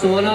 16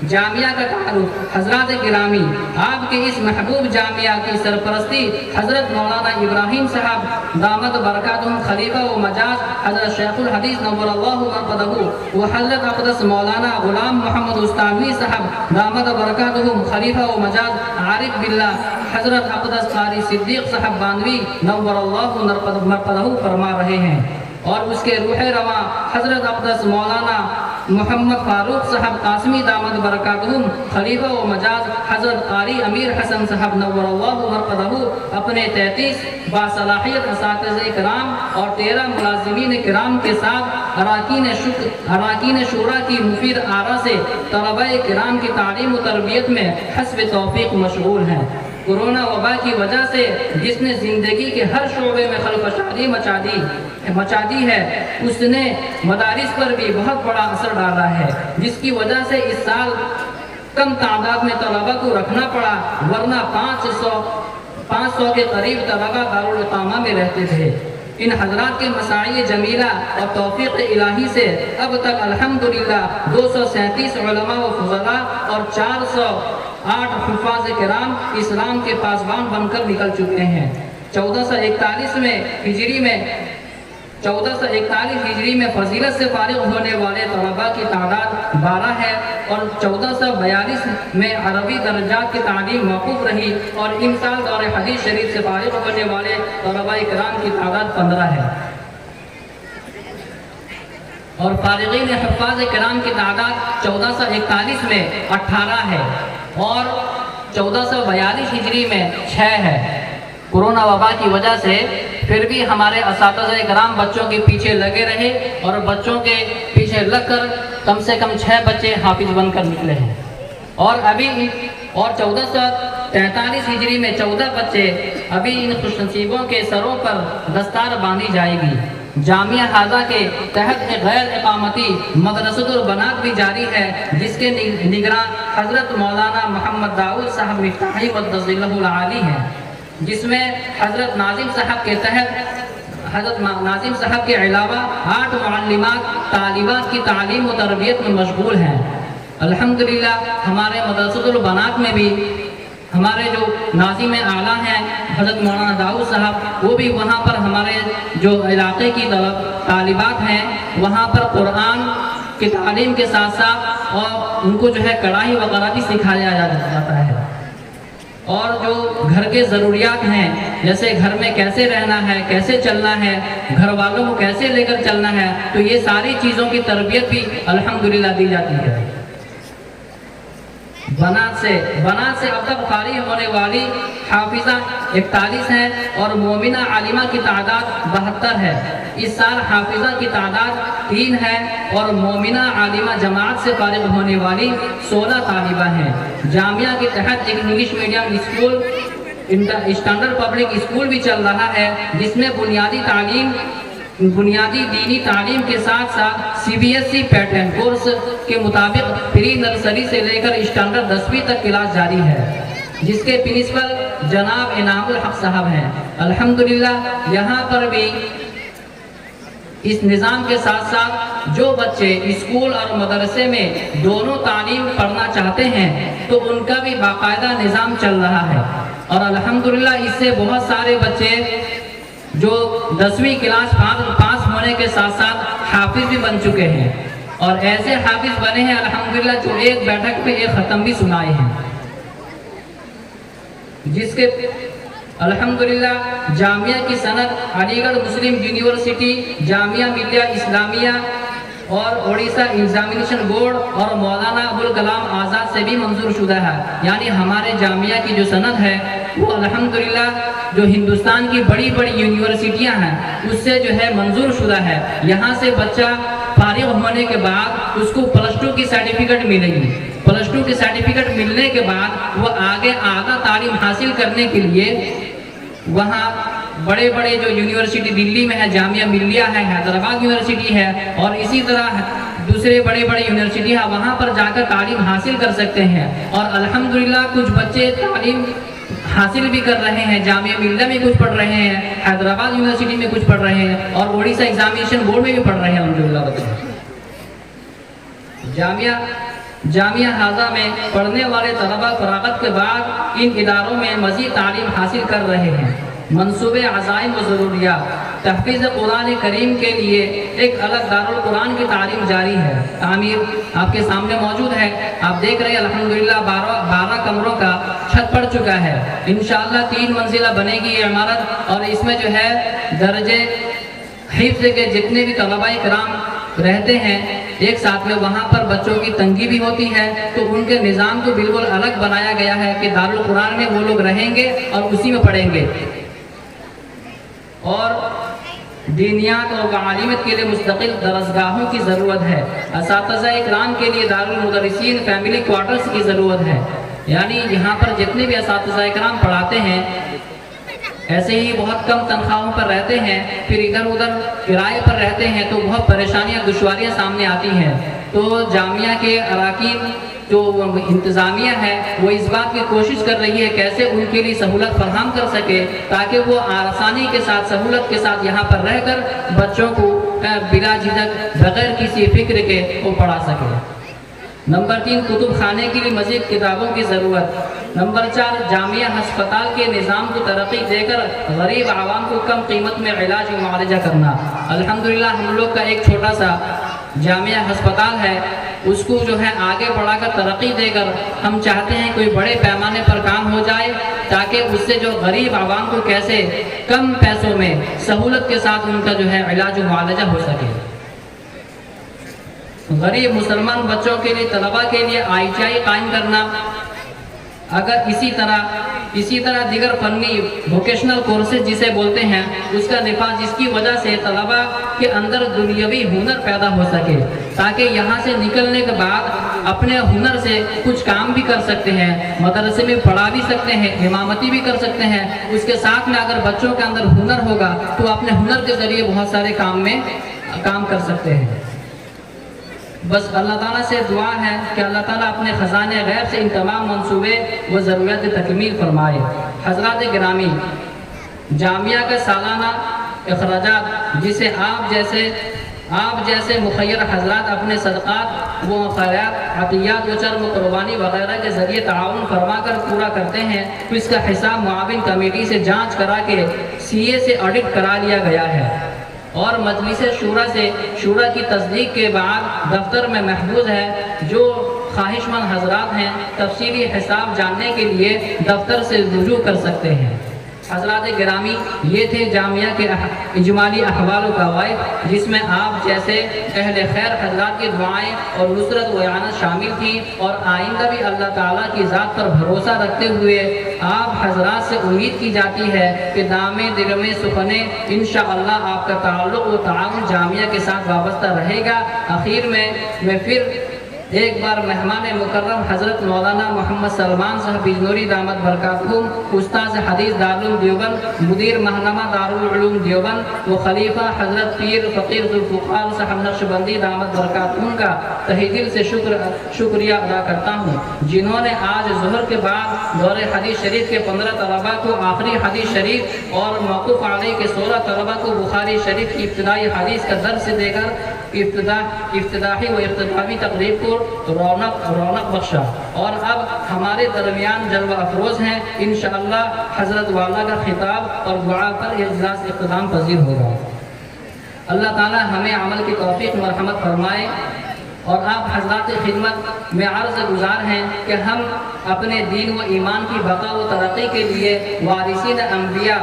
جامعہ کا تعارف۔ حضرات گرامی، آپ کے اس محبوب جامعہ کی سرپرستی حضرت مولانا ابراہیم صاحب دامت برکاتہم خلیفہ و مجاز حضرت شیخ الحدیث نور اللہ مرقدہ و حضرت اقدس مولانا غلام محمد استانوی صاحب دامت برکاتہم خلیفہ و مجاز عارف باللہ حضرت اقدس قاری صدیق صاحب بانوی نور اللہ مرقدہ فرما رہے ہیں، اور اس کے روح رواں حضرت اقدس مولانا محمد فاروق صاحب قاسمی دامت برکاتہم خلیفہ و مجاز حضرت قاری امیر حسن صاحب نور اللہ مرقدہ اپنے 33 باصلاحیت اساتذہ کرام اور 13 ملازمین کرام کے ساتھ اراکین شورا کی مفید آرا سے طلباء کرام کی تعلیم و تربیت میں حسب توفیق مشغول ہیں۔ کورونا وبا کی وجہ سے جس نے زندگی کے ہر شعبے میں خلفشاری مچا دی ہے، اس نے مدارس پر بھی بہت بڑا اثر ڈالا ہے، جس کی وجہ سے اس سال کم تعداد میں طلباء کو رکھنا پڑا، ورنہ 500 کے قریب طلباء دارالاقامہ میں رہتے تھے۔ ان حضرات کے مساعی جمیلہ اور توفیق الہی سے اب تک الحمدللہ 237 علماء و فضلاء اور 408 حفاظ کرام اسلام کے پاسبان بن کر نکل چکے ہیں۔ 1441 ہجری میں فضیلت سے فارغ ہونے والے طلباء کی تعداد 12 ہے، اور 1442 میں عربی درجات کی تعلیم موقوف رہی، اور امسال دور حدیث شریف سے فارغ ہونے والے طلباء کرام کی تعداد 15 ہے، اور فارغین حفاظ کرام کی تعداد 1441 میں 18 ہے، اور 1442 ہجری میں 6 ہے۔ کورونا وبا کی وجہ سے پھر بھی ہمارے اساتذہ کرام بچوں کے پیچھے لگے رہے، اور بچوں کے پیچھے لگ کر کم سے کم 6 بچے حافظ بن کر نکلے ہیں، اور 1443 ہجری میں 14 بچے ابھی ان خوش نصیبوں کے سروں پر دستار باندھی جائے گی۔ جامعہ ہاذا کے تحت ایک غیر اقامتی مدرسۃ البنات بھی جاری ہے، جس کے نگراں حضرت مولانا محمد داؤد صاحب مفتاحی قدس اللہ العالی ہیں، جس میں حضرت ناظم صاحب کے علاوہ 8 معلمات طالبات کی تعلیم و تربیت میں مشغول ہیں۔ الحمدللہ ہمارے مدرسۃ البنات میں بھی ہمارے جو ناظم اعلیٰ ہیں حضرت مولانا داؤد صاحب، وہ بھی وہاں پر ہمارے جو علاقے کی طالبات ہیں وہاں پر قرآن کی تعلیم کے ساتھ ساتھ اور ان کو جو ہے کڑھائی وغیرہ بھی سکھایا جاتا ہے، اور جو گھر کے ضروریات ہیں جیسے گھر میں کیسے رہنا ہے، کیسے چلنا ہے، گھر والوں کو کیسے لے کر چلنا ہے، تو یہ ساری چیزوں کی تربیت بھی الحمدللہ دی جاتی ہے۔ بنات سے اب تک فارغ ہونے والی حافظہ 41 ہیں، اور مومنہ عالمہ کی تعداد 72 ہے۔ اس سال حافظہ کی تعداد 3 ہے، اور مومنہ عالمہ جماعت سے فارغ ہونے والی 16 طالبہ ہیں۔ جامعہ کے تحت ایک English medium school standard public school بھی چل رہا ہے، جس میں بنیادی دینی تعلیم کے ساتھ ساتھ CBSE پیٹرن کورس کے مطابق پری نرسری سے لے کر اسٹینڈرڈ 10ویں تک کلاس جاری ہے، جس کے پرنسپل جناب انعام الحق صاحب ہیں۔ الحمدللہ یہاں پر بھی اس نظام کے ساتھ ساتھ جو بچے اسکول اور مدرسے میں دونوں تعلیم پڑھنا چاہتے ہیں تو ان کا بھی باقاعدہ نظام چل رہا ہے، اور الحمدللہ اس سے بہت سارے بچے جو 10ویں کلاس پاس ہونے کے ساتھ ساتھ حافظ بھی بن چکے ہیں، اور ایسے حافظ بنے ہیں الحمدللہ جو ایک بیٹھک پہ ایک ختم بھی سنائے ہیں، جس کے الحمدللہ جامعہ کی سند علی گڑھ مسلم یونیورسٹی، جامعہ ملیہ اسلامیہ اور اڑیسہ ایگزامینیشن بورڈ اور مولانا ابوالکلام آزاد سے بھی منظور شدہ ہے۔ یعنی ہمارے جامعہ کی جو سند ہے وہ الحمدللہ جو ہندوستان کی بڑی بڑی یونیورسٹیاں ہیں اس سے جو ہے منظور شدہ ہے۔ یہاں سے بچہ فارغ ہونے کے بعد اس کو +2 کی سرٹیفکیٹ ملے گی۔ +2 کی سرٹیفکیٹ ملنے کے بعد وہ آگے اعلیٰ تعلیم حاصل کرنے کے لیے وہاں بڑے بڑے جو یونیورسٹی دلی میں ہے، جامعہ ملیہ ہے، حیدرآباد یونیورسٹی ہے، اور اسی طرح دوسرے بڑے بڑے یونیورسٹی ہیں، وہاں پر جا کر تعلیم حاصل کر سکتے ہیں۔ اور الحمدللہ کچھ بچے تعلیم حاصل بھی کر رہے ہیں، جامعہ ملیہ میں کچھ پڑھ رہے ہیں، حیدرآباد یونیورسٹی میں کچھ پڑھ رہے ہیں، اور اڑیسہ ایگزامینیشن بورڈ میں بھی پڑھ رہے ہیں الحمدللہ بچے۔ جامعہ ہاضہ میں پڑھنے والے طلبہ فراغت کے بعد ان اداروں میں مزید تعلیم حاصل کر رہے ہیں۔ منصوبے، عزائم و ضروریات: تحفیظ قرآن کریم کے لیے ایک الگ دارالقرآن کی تعلیم جاری ہے۔ تعمیر آپ کے سامنے موجود ہے، آپ دیکھ رہے ہیں الحمدللہ 12 کمروں کا چھت پڑ چکا ہے۔ انشاءاللہ 3 منزلہ بنے گی یہ عمارت، اور اس میں جو ہے درجے حفظ کے جتنے بھی طلباء کرام رہتے ہیں ایک ساتھ میں، وہاں پر بچوں کی تنگی بھی ہوتی ہے، تو ان کے نظام کو بالکل الگ بنایا گیا ہے کہ دارالقرآن میں وہ لوگ رہیں گے اور اسی میں پڑھیں گے۔ اور دینیات اور معلومات کے لیے مستقل درسگاہوں کی ضرورت ہے۔ اساتذہ اکرام کے لیے دارالمدرسین فیملی کوارٹرز کی ضرورت ہے، یعنی یہاں پر جتنے بھی اساتذہ اکرام پڑھاتے ہیں ایسے ہی بہت کم تنخواہوں پر رہتے ہیں، پھر ادھر ادھر کرائے پر رہتے ہیں، تو بہت پریشانیاں دشواریاں سامنے آتی ہیں۔ تو جامعہ کے اراکین جو انتظامیہ ہے وہ اس بات کی کوشش کر رہی ہے کیسے ان کے لیے سہولت فراہم کر سکے، تاکہ وہ آسانی کے ساتھ سہولت کے ساتھ یہاں پر رہ کر بچوں کو بلا جھجک بغیر کسی فکر کے وہ پڑھا سکے۔ نمبر 3، کتب خانے کے لیے مزید کتابوں کی ضرورت۔ نمبر 4، جامعہ ہسپتال کے نظام کو ترقی دے کر غریب عوام کو کم قیمت میں علاج و معالجہ کرنا۔ الحمدللہ ہم لوگ کا ایک چھوٹا سا جامعہ ہسپتال ہے، اس کو جو ہے آگے بڑھا کر ترقی دے کر ہم چاہتے ہیں کوئی بڑے پیمانے پر کام ہو جائے، تاکہ اس سے جو غریب عوام کو کیسے کم پیسوں میں سہولت کے ساتھ ان کا جو ہے علاج و معالجہ ہو سکے۔ غریب مسلمان بچوں کے لیے طلباء کے لیے ITI قائم کرنا، اگر اسی طرح دیگر فنی ووکیشنل کورسز جسے بولتے ہیں اس کا نفاذ، جس کی وجہ سے طلباء کے اندر دنیاوی ہنر پیدا ہو سکے، تاکہ یہاں سے نکلنے کے بعد اپنے ہنر سے کچھ کام بھی کر سکتے ہیں، مدرسے میں پڑھا بھی سکتے ہیں، امامتی بھی کر سکتے ہیں۔ اس کے ساتھ میں اگر بچوں کے اندر ہنر ہوگا تو اپنے ہنر کے ذریعے بہت سارے کام کر سکتے ہیں۔ بس اللہ تعالیٰ سے دعا ہے کہ اللہ تعالیٰ اپنے خزانے غیب سے ان تمام منصوبے و ضروریات تکمیل فرمائے۔ حضرات گرامی، جامعہ کا سالانہ اخراجات جسے آپ جیسے مخیر حضرات اپنے صدقات و خیرات، عطیات و چرم و قربانی وغیرہ کے ذریعے تعاون فرما کر پورا کرتے ہیں، تو اس کا حساب معاون کمیٹی سے جانچ کرا کے CA سے آڈٹ کرا لیا گیا ہے، اور مجلس شورا کی تصدیق کے بعد دفتر میں محفوظ ہے۔ جو خواہش مند حضرات ہیں تفصیلی حساب جاننے کے لیے دفتر سے رجوع کر سکتے ہیں۔ حضرات گرامی، یہ تھے جامعہ کے اجمالی احوال و قواعد، جس میں آپ جیسے اہل خیر حضرات کی دعائیں اور نصرت و اعانت شامل تھی، اور آئندہ بھی اللہ تعالیٰ کی ذات پر بھروسہ رکھتے ہوئے آپ حضرات سے امید کی جاتی ہے کہ دام دل میں سخنے انشاءاللہ آپ کا تعلق و تعاون جامعہ کے ساتھ وابستہ رہے گا۔ آخر میں پھر ایک بار مہمان مکرم حضرت مولانا محمد سلمان صاحب بجنوری دامت برکاتہم، استاذ حدیث دارالعلوم دیوبند، مدیر ماہنامہ دارالعلوم دیوبند و خلیفہ حضرت پیر فقیر ذوالفقار صاحب نقشبندی دامت برکاتہم کا تہہ دل سے شکریہ ادا کرتا ہوں، جنہوں نے آج ظہر کے بعد دور حدیث شریف کے 15 طلباء کو آخری حدیث شریف اور موقوف علیہ کے 16 طلباء کو بخاری شریف کی ابتدائی حدیث کا درس دے کر افتتاحی و اختتامی تقریب کو رونق بخشا، اور اب ہمارے درمیان جلوہ افروز ہیں۔ انشاءاللہ حضرت والا کا خطاب اور دعا پر اجلاس اختتام پذیر ہوگا۔ اللہ تعالی ہمیں عمل کی توفیق مرحمت فرمائے، اور آپ حضرات کی خدمت میں عرض گزار ہیں کہ ہم اپنے دین و ایمان کی بقا و ترقی کے لیے وارثین انبیاء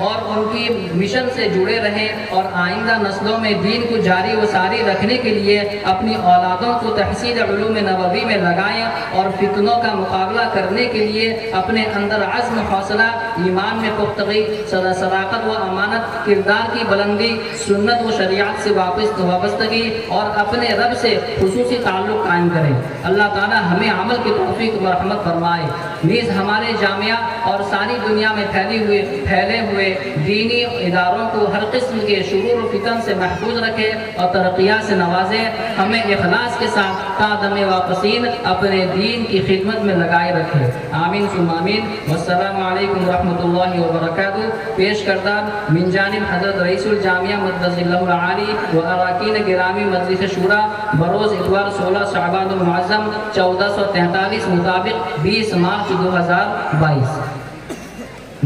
اور ان کی مشن سے جڑے رہیں، اور آئندہ نسلوں میں دین کو جاری و ساری رکھنے کے لیے اپنی اولادوں کو تحصیل علوم نبوی میں لگائیں، اور فتنوں کا مقابلہ کرنے کے لیے اپنے اندر عزم، حوصلہ، ایمان میں پختگی، صداقت و امانت، کردار کی بلندی، سنت و شریعت سے وابستگی اور اپنے رب سے خصوصی تعلق قائم کریں۔ اللہ تعالی ہمیں عمل کی توفیق و رحمت فرمائے۔ نیز ہمارے جامعہ اور ساری دنیا میں پھیلے ہوئے ہوئے دینی اداروں کو ہر قسم کے شرور و فتن سے محفوظ رکھے اور ترقیات سے نوازے. ہمیں اخلاص کے ساتھ تا دم واپسین اپنے دین کی خدمت میں لگائے رکھے. آمین ثم آمین. والسلام علیکم ورحمۃ اللہ وبرکاتہ. پیش کردہ من جانب حضرت رئیس الجامعہ مقدس اللہ العالی و اراکین گرامی مجلس شورا بروز اتوار 16 شعبان المعظم 1443 مطابق 20 مارچ 2022.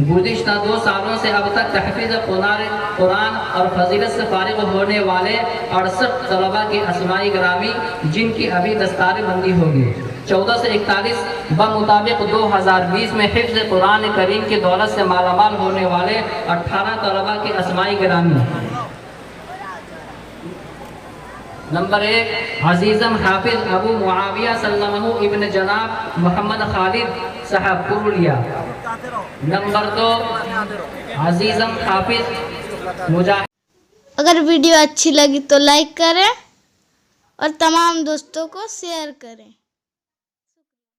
گزشتہ 2 سالوں سے اب تک تحفیظ قرآن اور فضیلت سے فارغ ہونے والے 68 طلبہ کے اسماء گرامی جن کی ابھی دستار بندی ہوگی. 14 سے 41 بمطابق 2020 میں حفظ قرآن کریم کی دولت سے مالا مال ہونے والے 18 طلبہ کے اسماء گرامی. نمبر 1 عزیزم حافظ ابو معاویہ سلمہ ابن جناب محمد خالد صاحب پرولیا. نمبر 2 عزیزم حافظ مجاہد. اگر ویڈیو اچھی لگی تو لائک کریں اور تمام دوستوں کو شیئر کریں.